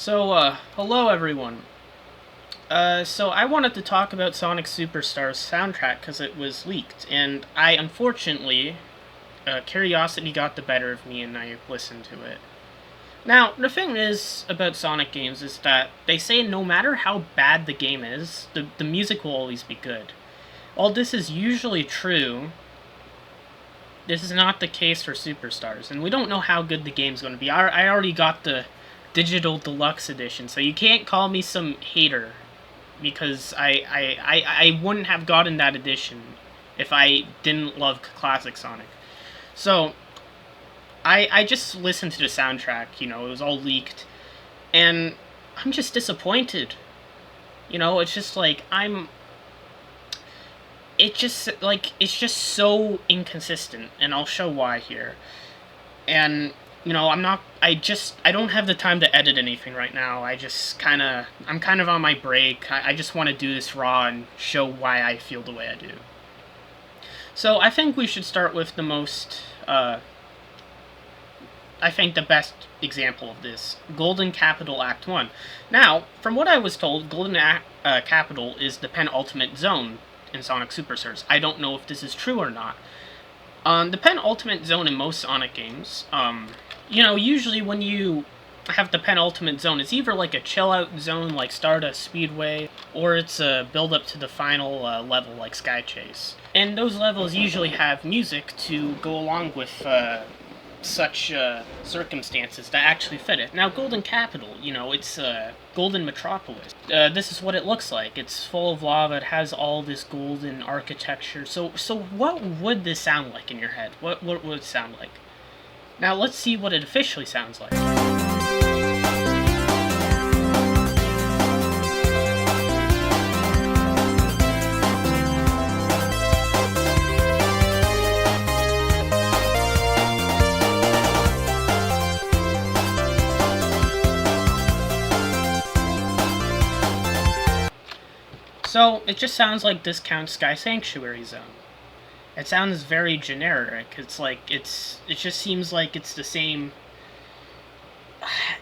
Hello everyone. So I wanted to talk about Sonic Superstars soundtrack because it was leaked, and I unfortunately, curiosity got the better of me and I listened to it. Now, the thing is about Sonic games is that they say no matter how bad the game is, the music will always be good. While this is usually true, this is not the case for Superstars, and we don't know how good the game's going to be. I already got the digital deluxe edition, so you can't call me some hater because I wouldn't have gotten that edition if I didn't love classic Sonic. So I just listened to the soundtrack. It was all leaked, and I'm just disappointed. It's just like it's just so inconsistent, and I'll show why here. And I don't have the time to edit anything right now. I'm kind of on my break. I just want to do this raw and show why I feel the way I do. So I think we should start with the best example of this, Golden Capital Act 1. Now, from what I was told, Capital is the penultimate zone in Sonic Superstars. I don't know if this is true or not. The penultimate zone in most Sonic games, usually when you have the penultimate zone, it's either like a chill-out zone like Stardust Speedway, or it's a build-up to the final level like Sky Chase. And those levels usually have music to go along with such circumstances that actually fit it. Now, Golden Capital, it's Golden Metropolis. This is what it looks like. It's full of lava. It has all this golden architecture. So what would this sound like in your head? What would it sound like? Now, let's see what it officially sounds like. So, it just sounds like Discount Sky Sanctuary Zone. It sounds very generic. It just seems like it's the same.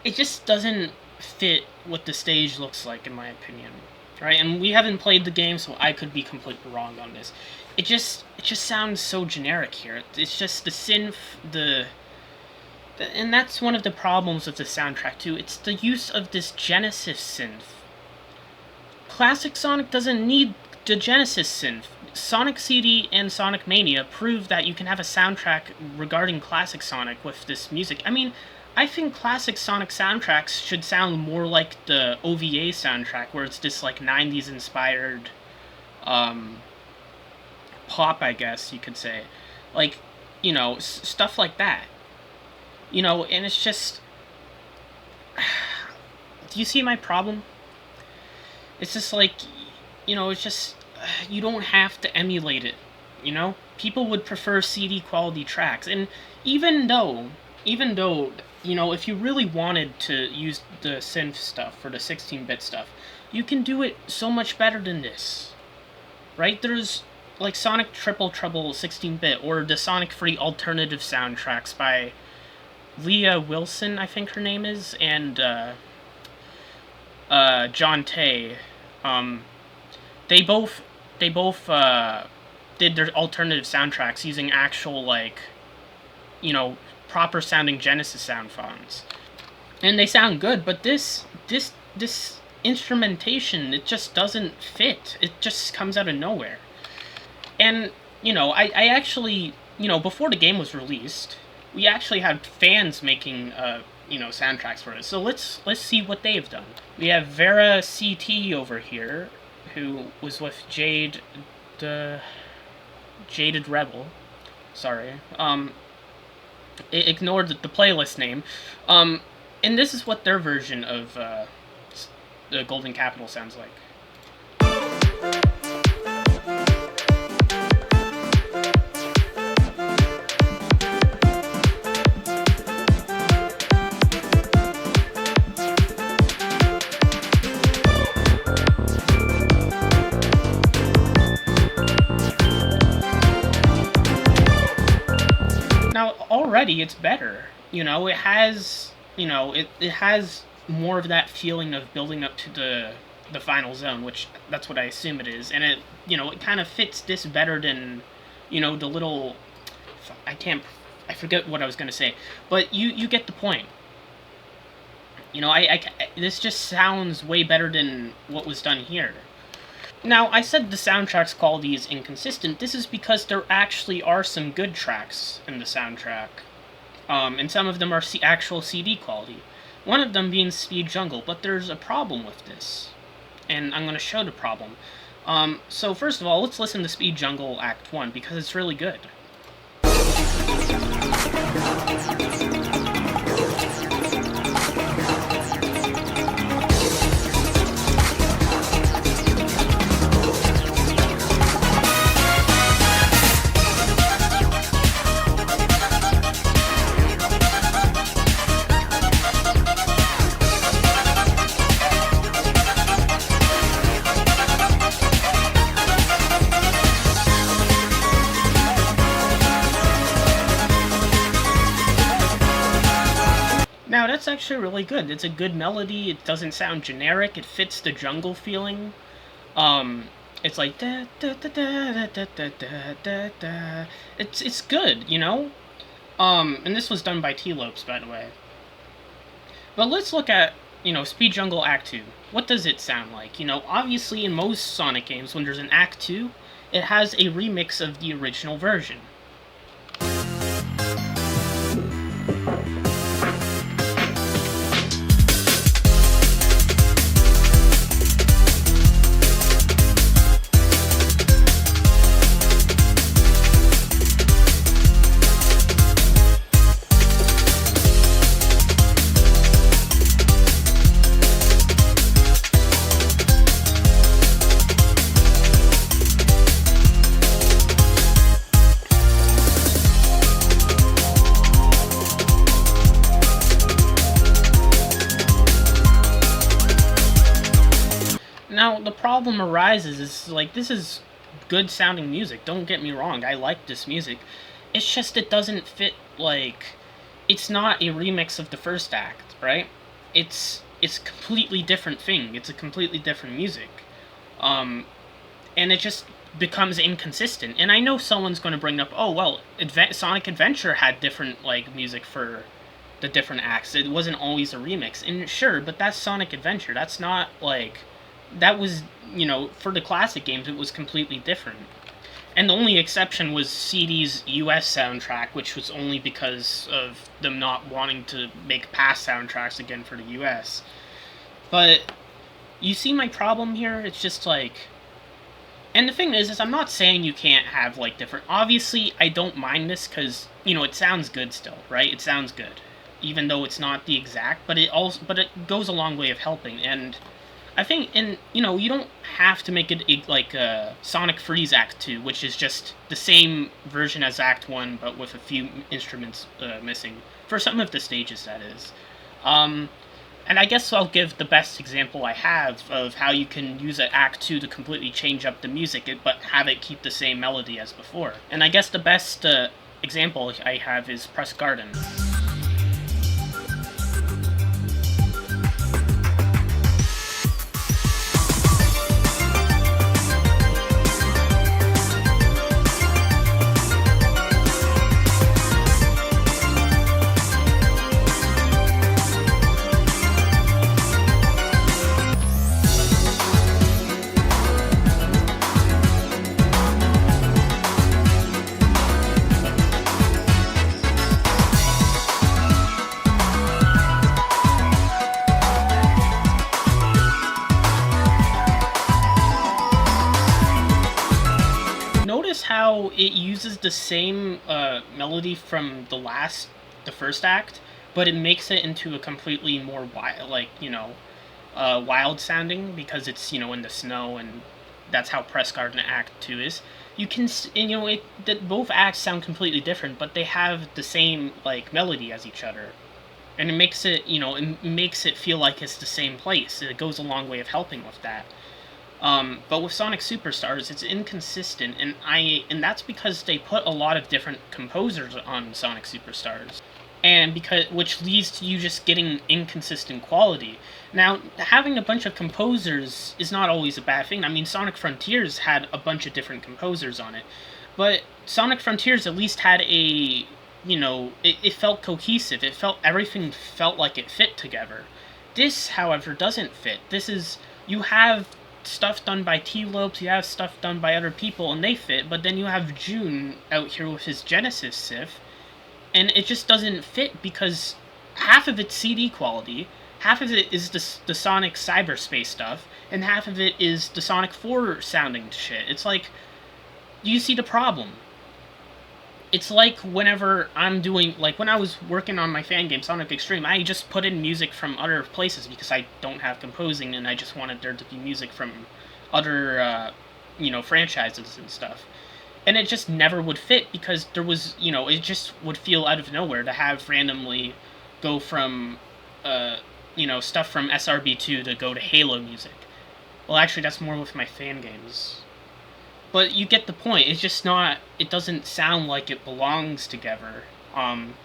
It just doesn't fit what the stage looks like, in my opinion. Right? And we haven't played the game, so I could be completely wrong on this. It just sounds so generic here. It's just the synth, and that's one of the problems with the soundtrack too. It's the use of this Genesis synth. Classic Sonic doesn't need the Genesis synth. Sonic CD and Sonic Mania prove that you can have a soundtrack regarding classic Sonic with this music. I mean, I think classic Sonic soundtracks should sound more like the OVA soundtrack, where it's this like 90s inspired pop, I guess you could say. Like, stuff like that. And it's just... Do you see my problem? It's just like, it's just, you don't have to emulate it, People would prefer CD quality tracks, and even though, if you really wanted to use the synth stuff for the 16-bit stuff, you can do it so much better than this, right? There's, like, Sonic Triple Trouble 16-bit, or the Sonic Free alternative soundtracks by Leah Wilson, I think her name is, and, John Tay. They both did their alternative soundtracks using actual, like, proper sounding Genesis sound fonts. And they sound good, but this instrumentation, it just doesn't fit. It just comes out of nowhere. And, I actually, before the game was released, we actually had fans making, soundtracks for it. So let's see what they've done. We have Vera CT over here, who was with Jade, the Jaded Rebel. Sorry. It ignored the playlist name. And this is what their version of the Golden Capital sounds like. Now, already it's better. It has, it has more of that feeling of building up to the final zone, which that's what I assume it is, and it kind of fits this better than the little. I can't. I forget what I was gonna say, but you get the point. This just sounds way better than what was done here. Now, I said the soundtrack's quality is inconsistent. This is because there actually are some good tracks in the soundtrack, and some of them are actual CD quality. One of them being Speed Jungle, but there's a problem with this, and I'm going to show the problem. So first of all, let's listen to Speed Jungle Act 1, because it's really good. Now that's actually really good. It's a good melody. It doesn't sound generic. It fits the jungle feeling. It's like da da da da da da da da da. It's good, And this was done by T-Lopes, by the way. But let's look at Speed Jungle Act 2. What does it sound like? Obviously in most Sonic games, when there's an Act 2, it has a remix of the original version. Now, the problem arises is, this is good sounding music, don't get me wrong, I like this music. It's just it doesn't fit, it's not a remix of the first act, right? It's a completely different thing, it's a completely different music. And it just becomes inconsistent. And I know someone's going to bring up, oh, well, Sonic Adventure had different, music for the different acts. It wasn't always a remix. And sure, but that's Sonic Adventure. That's not, that was, for the classic games, it was completely different. And the only exception was CD's US soundtrack, which was only because of them not wanting to make past soundtracks again for the US. But you see my problem here? It's just and the thing is I'm not saying you can't have different. Obviously, I don't mind this because it sounds good still, right? It sounds good, even though it's not the exact. But it goes a long way of helping. And I think, you don't have to make it like a Sonic Freeze Act 2, which is just the same version as Act 1, but with a few instruments missing. For some of the stages, that is. And I guess I'll give the best example I have of how you can use an Act 2 to completely change up the music, but have it keep the same melody as before. And I guess the best example I have is Press Garden. Notice how it uses the same melody from the first act, but it makes it into a completely more wild sounding, because it's in the snow, and that's how Press Garden Act 2 is. You can that both acts sound completely different, but they have the same melody as each other, and it makes it feel like it's the same place. It goes a long way of helping with that. But with Sonic Superstars, it's inconsistent, and that's because they put a lot of different composers on Sonic Superstars. and because which leads to you just getting inconsistent quality. Now, having a bunch of composers is not always a bad thing. I mean, Sonic Frontiers had a bunch of different composers on it, but Sonic Frontiers at least had a, it felt cohesive. It felt, everything felt like it fit together. This, however, doesn't fit. This is, you have stuff done by T-Lopes, you have stuff done by other people, and they fit, but then you have June out here with his Genesis Sith, and it just doesn't fit because half of it's CD quality, half of it is the Sonic cyberspace stuff, and half of it is the Sonic 4 sounding shit. It's like, you see the problem. It's like whenever I'm doing, like when I was working on my fan game Sonic Extreme, I just put in music from other places because I don't have composing and I just wanted there to be music from other, franchises and stuff. And it just never would fit because there was, it just would feel out of nowhere to have randomly go from, stuff from SRB2 to go to Halo music. Well, actually, that's more with my fan games. But you get the point. It's just not, it doesn't sound like it belongs together. And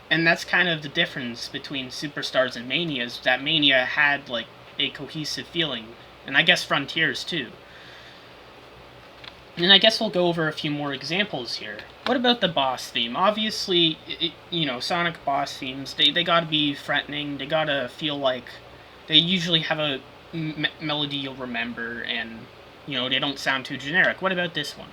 that's kind of the difference between Superstars and Manias, that Mania had, like, a cohesive feeling. And I guess Frontiers, too. And I guess we'll go over a few more examples here. What about the boss theme? Obviously, Sonic boss themes, they gotta be threatening, they gotta feel like they usually have a melody you'll remember, and, they don't sound too generic. What about this one?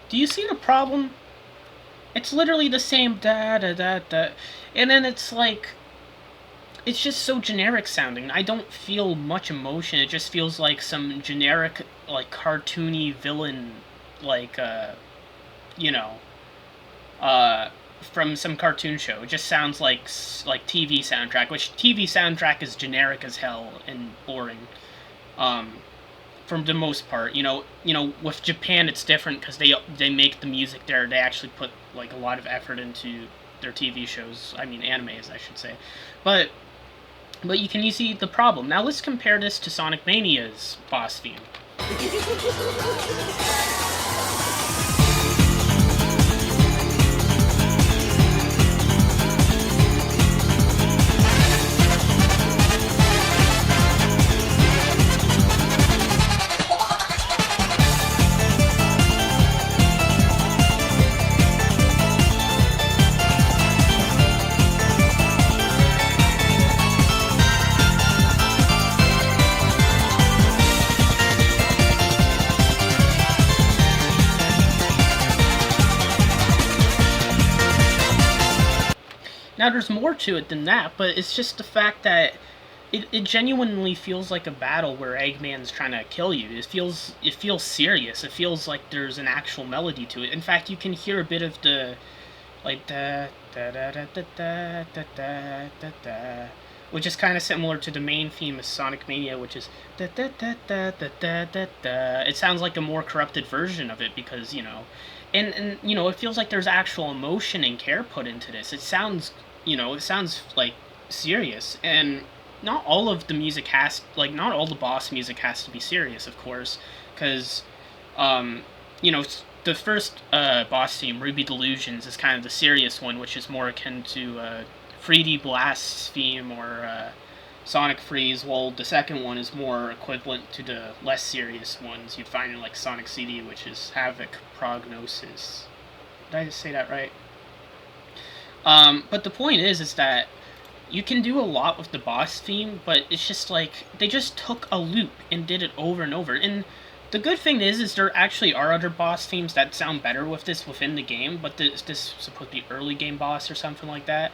Do you see the problem? It's literally the same da da da da, and then it's like, it's just so generic sounding. I don't feel much emotion. It just feels like some generic, like, cartoony villain, like, you know, from some cartoon show. It just sounds like TV soundtrack, which TV soundtrack is generic as hell and boring. For the most part, with Japan it's different because they make the music there. They actually put, like, a lot of effort into their TV shows. I mean, animes, I should say, but you see the problem. Now let's compare this to Sonic Mania's boss theme. Now, there's more to it than that, but it's just the fact that it genuinely feels like a battle where Eggman's trying to kill you. It feels serious. It feels like there's an actual melody to it. In fact, you can hear a bit of the, like, da da da da da da da da da da, which is kind of similar to the main theme of Sonic Mania, which is da da da da da da da da. It sounds like a more corrupted version of it because, and it feels like there's actual emotion and care put into this. It sounds like serious, and not all of the music not all the boss music has to be serious, of course, because, the first boss theme, Ruby Delusions, is kind of the serious one, which is more akin to 3D Blast's theme or Sonic Freeze, while the second one is more equivalent to the less serious ones you'd find in, like, Sonic CD, which is Havoc Prognosis. Did I just say that right? But the point is that you can do a lot with the boss theme, but it's just like, they just took a loop and did it over and over. And the good thing is there actually are other boss themes that sound better with this within the game, but this is supposed to be early game boss or something like that.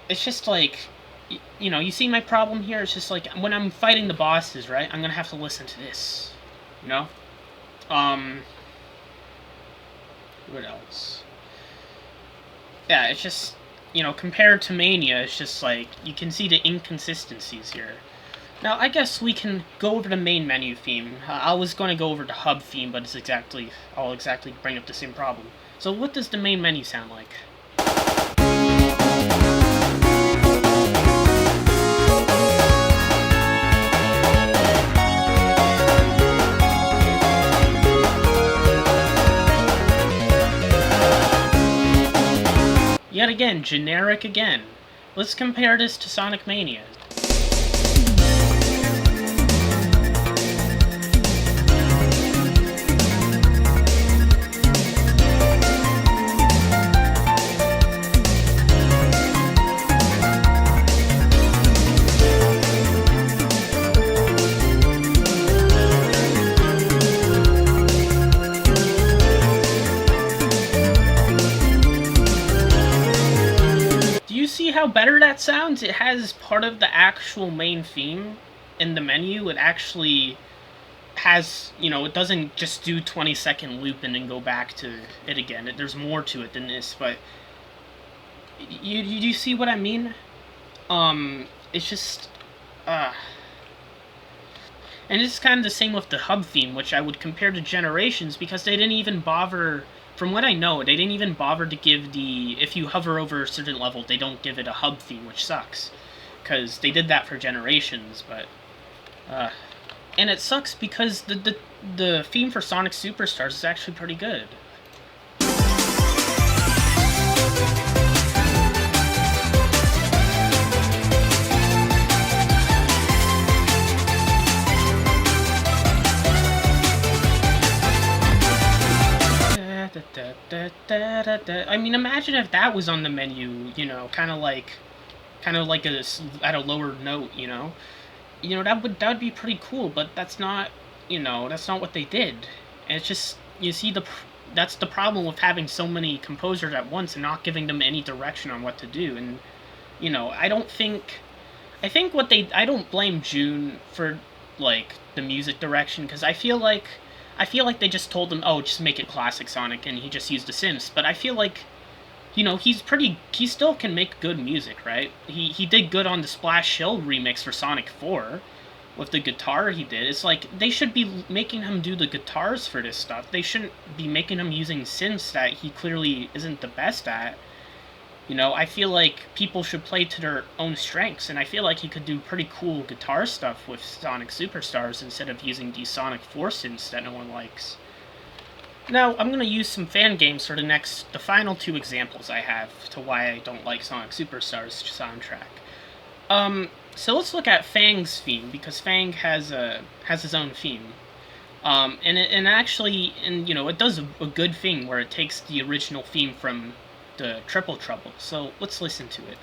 It's just like, you see my problem here? It's just like, when I'm fighting the bosses, right, I'm gonna have to listen to this, What else? Yeah, it's just, compared to Mania, it's just like, you can see the inconsistencies here. Now, I guess we can go over the main menu theme. I was going to go over the hub theme, but I'll exactly bring up the same problem. So what does the main menu sound like? Yet again, generic again. Let's compare this to Sonic Mania. See how better that sounds? It has part of the actual main theme in the menu. It actually has, it doesn't just do 20-second loop and then go back to it again. There's more to it than this, but you see what I mean? It's just, and it's kind of the same with the hub theme, which I would compare to Generations, because they didn't even bother. From what I know, they didn't even bother to give if you hover over a certain level, they don't give it a hub theme, which sucks. Because they did that for Generations, but, and it sucks because the theme for Sonic Superstars is actually pretty good. I mean, imagine if that was on the menu, kind of like at a lower note, that would be pretty cool. But that's not, that's not what they did. And it's just, that's the problem with having so many composers at once and not giving them any direction on what to do. And I don't blame June for like the music direction, because I feel like they just told him, oh, just make it classic Sonic, and he just used the synths. But I feel like, he still can make good music, right? He did good on the Splash Hill remix for Sonic 4, with the guitar he did. It's like, they should be making him do the guitars for this stuff. They shouldn't be making him using synths that he clearly isn't the best at. I feel like people should play to their own strengths, and I feel like he could do pretty cool guitar stuff with Sonic Superstars instead of using these Sonic 4 synths that no one likes. Now, I'm going to use some fan games for the final two examples I have to why I don't like Sonic Superstars soundtrack. So let's look at Fang's theme, because Fang has his own theme. And it does a good thing where it takes the original theme from the Triple Trouble. So let's listen to it.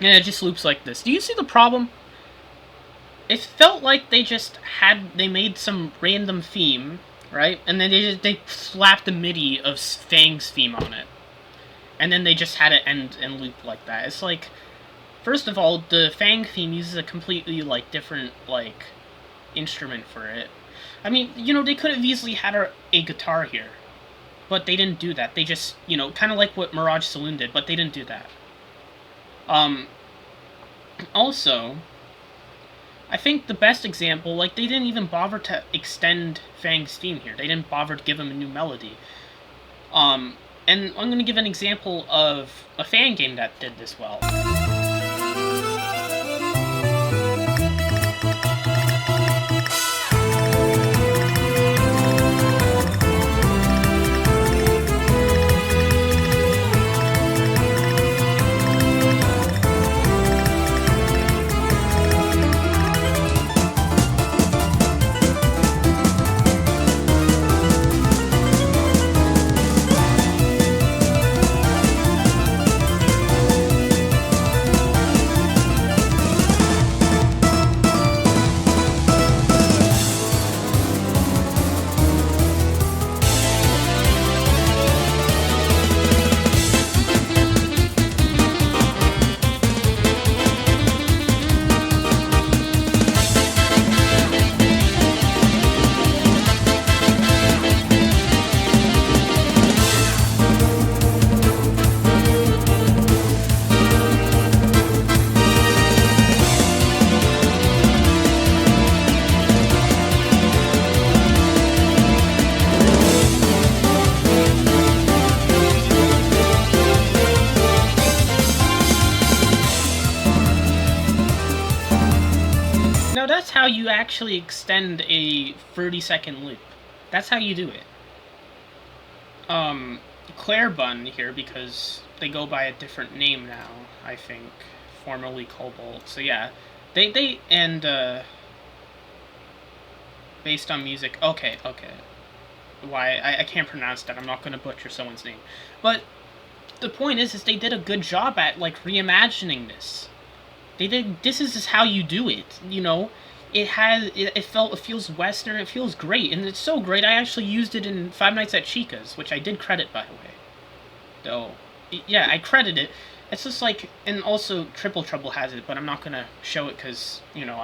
Yeah, it just loops like this. Do you see the problem? It felt like they made some random theme, right? And then they slapped the MIDI of Fang's theme on it. And then they just had it end and loop like that. It's like, first of all, the Fang theme uses a completely, different, instrument for it. I mean, they could have easily had a guitar here. But they didn't do that. They just, kind of like what Mirage Saloon did, but they didn't do that. Also, I think the best example, they didn't even bother to extend Fang's theme here. They didn't bother to give him a new melody. And I'm going to give an example of a fan game that did this well. you actually extend a 30-second loop. That's how you do it. Claire Bun here, because they go by a different name now, I think, formerly Cobalt. So yeah, they based on music. Okay. Why I can't pronounce that. I'm not gonna butcher someone's name, but the point is they did a good job at like reimagining this. This is just how you do it, you know. It feels Western, it feels great, and it's so great I actually used it in Five Nights at Chica's, which I did credit, by the way. Though, yeah, I credit it. It's just like, and also Triple Trouble has it, but I'm not gonna show it because, you know,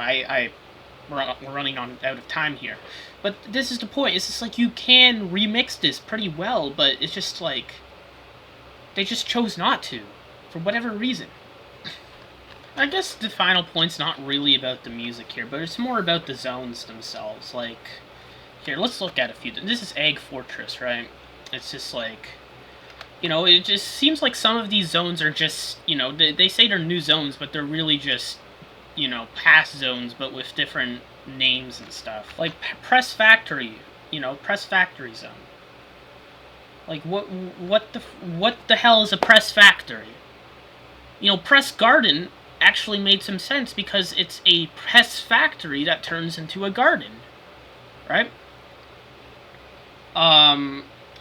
we're running out of time here. But this is the point, it's just like you can remix this pretty well, but it's just like, they just chose not to, for whatever reason. I guess the final point's not really about the music here, but it's more about the zones themselves. Like, here, let's look at a few. This is Egg Fortress, right? It's just like, you know, it just seems like some of these zones are just, you know, they say they're new zones, but they're really just, you know, past zones, but with different names and stuff. Like, Press Factory, you know, Press Factory Zone. Like, what the hell is a Press Factory? You know, Press Garden actually made some sense because it's a press factory that turns into a garden, right?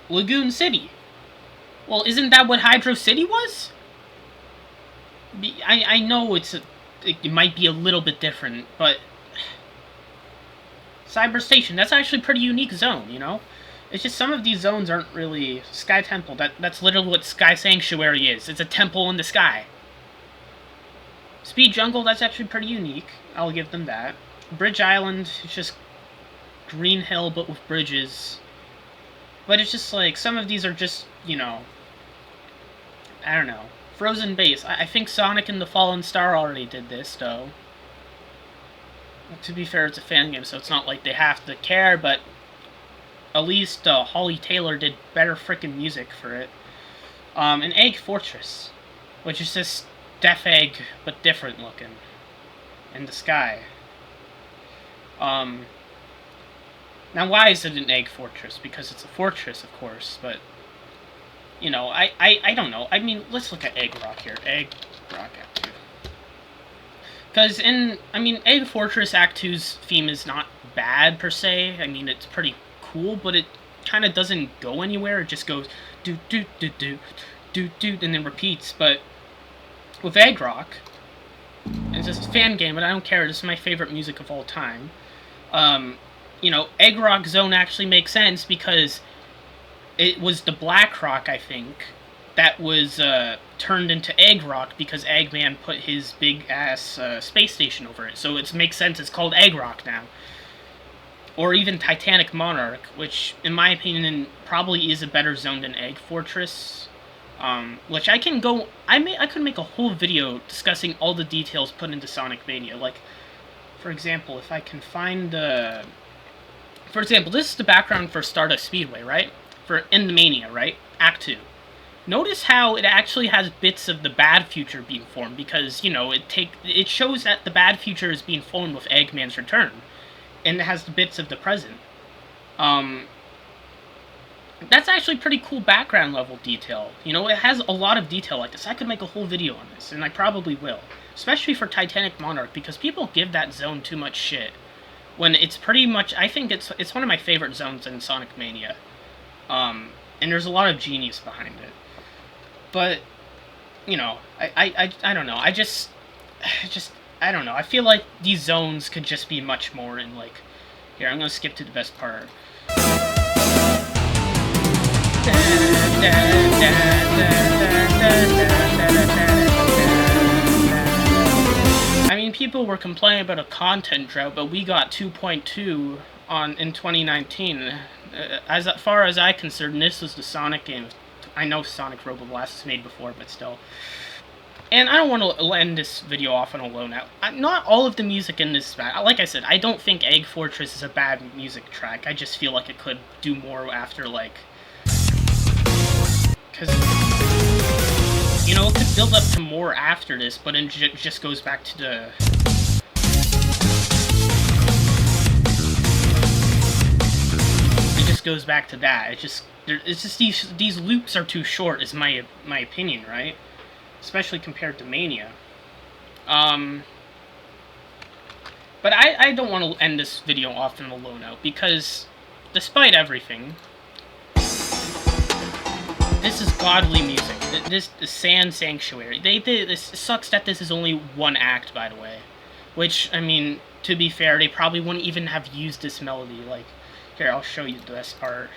Lagoon City. Well, isn't that what Hydro City was? I know it might be a little bit different, but Cyber Station, that's actually a pretty unique zone, you know? It's just some of these zones aren't really Sky Temple. That's literally what Sky Sanctuary is. It's a temple in the sky. Speed Jungle, that's actually pretty unique. I'll give them that. Bridge Island, it's just Green Hill, but with bridges. But it's just like, some of these are just, you know, I don't know. Frozen Base. I think Sonic and the Fallen Star already did this, though. To be fair, it's a fan game, so it's not like they have to care, but at least Holly Taylor did better frickin' music for it. And Egg Fortress, which is just Death Egg, but different looking, in the sky. Now why is it an Egg Fortress? Because it's a fortress, of course, but, you know, I don't know. I mean, let's look at Egg Rock here. Egg Rock Act 2. Because Egg Fortress Act 2's theme is not bad, per se. I mean, it's pretty cool, but it kind of doesn't go anywhere. It just goes do-do-do-do, and then repeats, but with Egg Rock, it's just a fan game, but I don't care. This is my favorite music of all time. You know, Egg Rock Zone actually makes sense because it was the Black Rock, I think, that was turned into Egg Rock because Eggman put his big-ass space station over it. So it makes sense. It's called Egg Rock now. Or even Titanic Monarch, which, in my opinion, probably is a better zone than Egg Fortress. Which I can go... I could make a whole video discussing all the details put into Sonic Mania. Like, for example, if I can find the... For example, this is the background for Stardust Speedway, right? In the Mania, right? Act 2. Notice how it actually has bits of the bad future being formed, because, you know, it shows that the bad future is being formed with Eggman's return. And it has the bits of the present. That's actually pretty cool background level detail. You know, it has a lot of detail like this. I could make a whole video on this, and I probably will. Especially for Titanic Monarch, because people give that zone too much shit. When it's pretty much, I think it's one of my favorite zones in Sonic Mania. And there's a lot of genius behind it. But, you know, I don't know. I don't know. I feel like these zones could just be much more in, like... Here, I'm gonna skip to the best part. I mean, people were complaining about a content drought, but we got 2.2 in 2019. As far as I'm concerned, this was the Sonic game. I know Sonic Robo Blast was made before, but still. And I don't want to end this video off on a low note. Not all of the music in this is bad. Like I said, I don't think Egg Fortress is a bad music track. I just feel like it could do more after, like... Because, you know, it could build up to more after this, but it just goes back to the... goes back to that. It's just these loops are too short, is my opinion, right? Especially compared to Mania. But I don't want to end this video off on a low note, because despite everything, this is godly music. This Sand Sanctuary. This sucks that this is only one act, by the way. Which, I mean, to be fair, they probably wouldn't even have used this melody. Like, here, I'll show you the best part.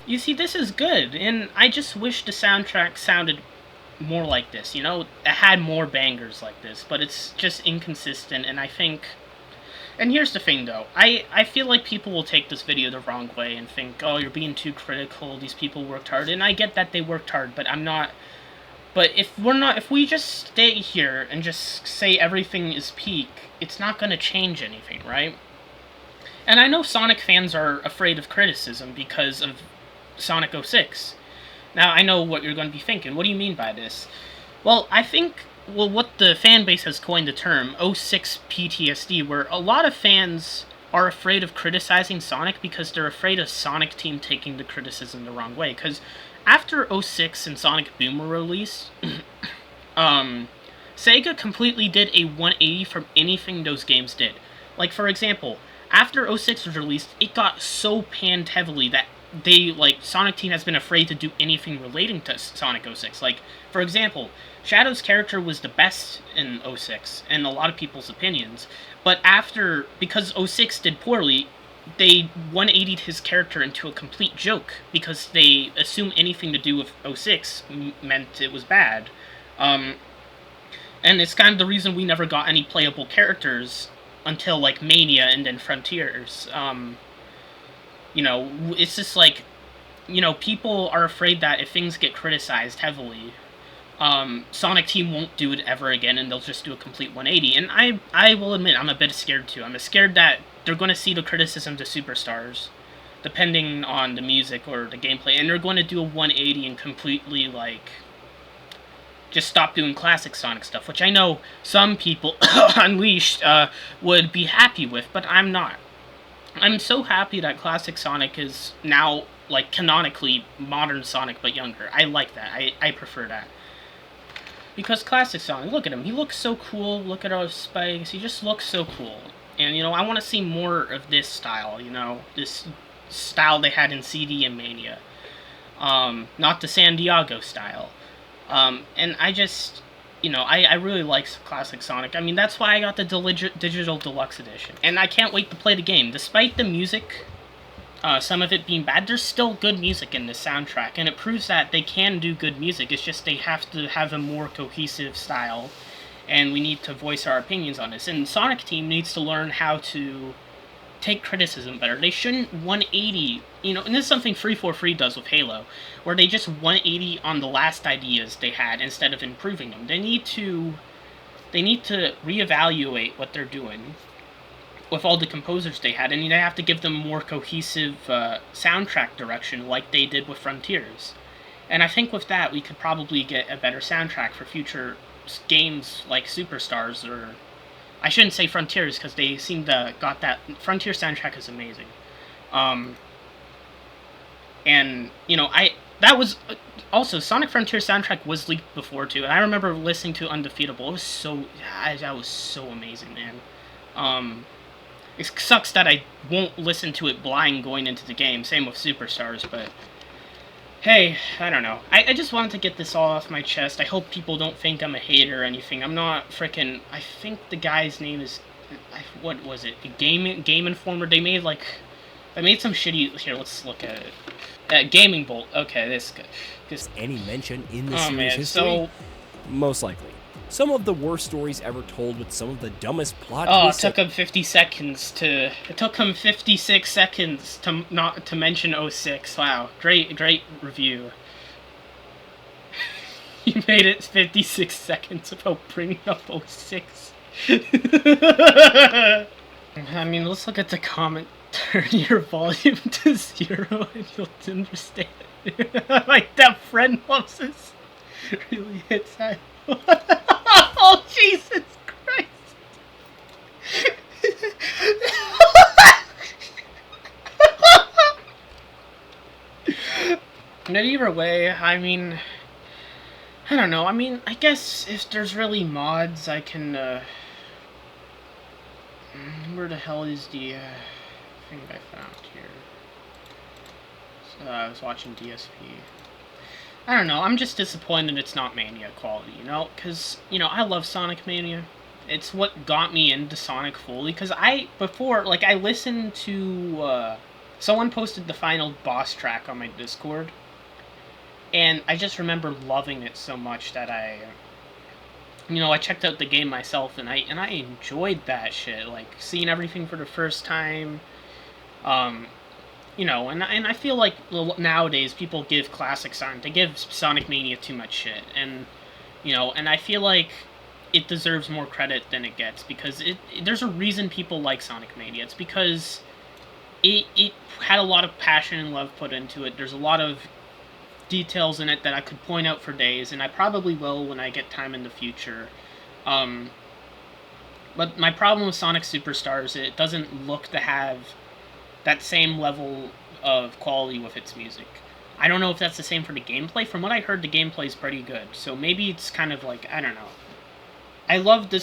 You see, this is good, and I just wish the soundtrack sounded more like this, you know? It had more bangers like this, but it's just inconsistent, and I think... And here's the thing, though. I feel like people will take this video the wrong way and think, oh, you're being too critical, these people worked hard, and I get that they worked hard, but I'm not... But if we just stay here and just say everything is peak, it's not gonna change anything, right? And I know Sonic fans are afraid of criticism because of Sonic 06. Now, I know what you're going to be thinking. What do you mean by this? Well, I think, what the fan base has coined the term, 06 PTSD, where a lot of fans are afraid of criticizing Sonic because they're afraid of Sonic Team taking the criticism the wrong way. Because after 06 and Sonic Boom were released, Sega completely did a 180 from anything those games did. Like, for example, after 06 was released, it got so panned heavily that Sonic Team has been afraid to do anything relating to Sonic 06. Like, for example, Shadow's character was the best in 06, in a lot of people's opinions, but because 06 did poorly, they 180'd his character into a complete joke, because they assumed anything to do with 06 meant it was bad. And it's kind of the reason we never got any playable characters until, like, Mania and then Frontiers. You know, it's just like, you know, people are afraid that if things get criticized heavily, Sonic Team won't do it ever again, and they'll just do a complete 180. And I will admit, I'm a bit scared too. I'm scared that they're going to see the criticism to Superstars, depending on the music or the gameplay, and they're going to do a 180 and completely, like, just stop doing classic Sonic stuff, which I know some people Unleashed would be happy with, but I'm not. I'm so happy that classic Sonic is now, like, canonically modern Sonic but younger. I like that. I prefer that. Because classic Sonic, look at him. He looks so cool. Look at all his spikes. He just looks so cool. And, you know, I want to see more of this style, you know, this style they had in CD and Mania. Not the San Diego style. And I just... You know, I really like classic Sonic. I mean, that's why I got the Digital Deluxe Edition. And I can't wait to play the game. Despite the music, some of it being bad, there's still good music in this soundtrack. And it proves that they can do good music. It's just they have to have a more cohesive style. And we need to voice our opinions on this. And Sonic Team needs to learn how to take criticism better. They shouldn't 180, you know, and this is something 343 does with Halo, where they just 180 on the last ideas they had instead of improving them. They need to reevaluate what they're doing with all the composers they had, and they have to give them more cohesive soundtrack direction like they did with Frontiers. And I think with that, we could probably get a better soundtrack for future games like Superstars, or I shouldn't say Frontiers, because they seem to got that. Frontier soundtrack is amazing. And, you know, that was... Also, Sonic Frontier soundtrack was leaked before, too. And I remember listening to Undefeatable. It was so... That was so amazing, man. It sucks that I won't listen to it blind going into the game. Same with Superstars, but... Hey, I don't know. I just wanted to get this all off my chest. I hope people don't think I'm a hater or anything. I'm not frickin'... I think the guy's name is... What was it? Game Informer? They made some shitty... Here, let's look at it. Gaming Bolt. Okay, this... Any mention in the series man, history? so... Most likely. Some of the worst stories ever told with some of the dumbest plot Oh, it twists. took him 50 seconds to. It took him 56 seconds to not to mention 06. Wow, great review. You made it 56 seconds without bringing up 06. I mean, let's look at the comment. Turn your volume to 0 and you'll understand. Like, that friend loves this. Really hits that. Oh, Jesus Christ. But either way, I mean, I don't know. I mean, I guess if there's really mods, I can, where the hell is the, thing I found here? So, I was watching DSP. I don't know, I'm just disappointed it's not Mania quality, you know? Because, you know, I love Sonic Mania. It's what got me into Sonic fully, because I listened to, someone posted the final boss track on my Discord, and I just remember loving it so much that I checked out the game myself, and I enjoyed that shit, like, seeing everything for the first time, and I feel like nowadays people give classic Sonic, they give Sonic Mania too much shit, and I feel like it deserves more credit than it gets, because there's a reason people like Sonic Mania. It's because it had a lot of passion and love put into it. There's a lot of details in it that I could point out for days, and I probably will when I get time in the future. But my problem with Sonic Superstars, it doesn't look to have that same level of quality with its music. I don't know if that's the same for the gameplay. From what I heard, the gameplay is pretty good. So maybe it's kind of like, I don't know. I love the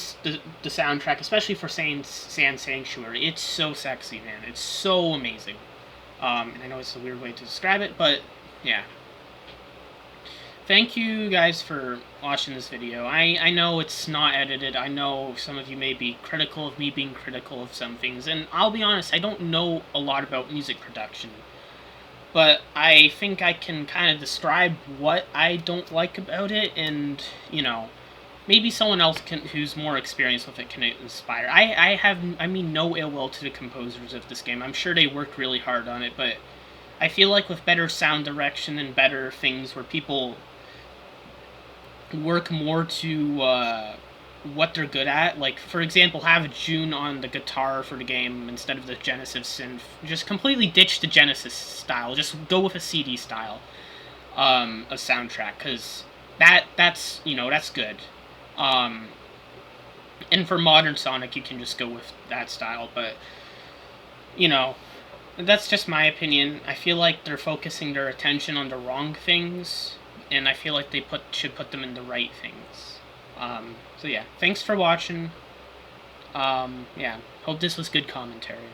soundtrack, especially for Sand Sanctuary. It's so sexy, man. It's so amazing. And I know it's a weird way to describe it, but yeah. Thank you guys for watching this video. I know it's not edited. I know some of you may be critical of me being critical of some things. And I'll be honest, I don't know a lot about music production. But I think I can kind of describe what I don't like about it. And, maybe someone else who's more experienced with it can inspire. I mean no ill will to the composers of this game. I'm sure they worked really hard on it. But I feel like with better sound direction and better things where people work more to what they're good at. Like, for example, have June on the guitar for the game instead of the Genesis synth. Just completely ditch the Genesis style. Just go with a CD style of soundtrack, because that's good. And for modern Sonic, you can just go with that style. But that's just my opinion. I feel like they're focusing their attention on the wrong things, and I feel like they should put them in the right things. So yeah, thanks for watching. Yeah, hope this was good commentary.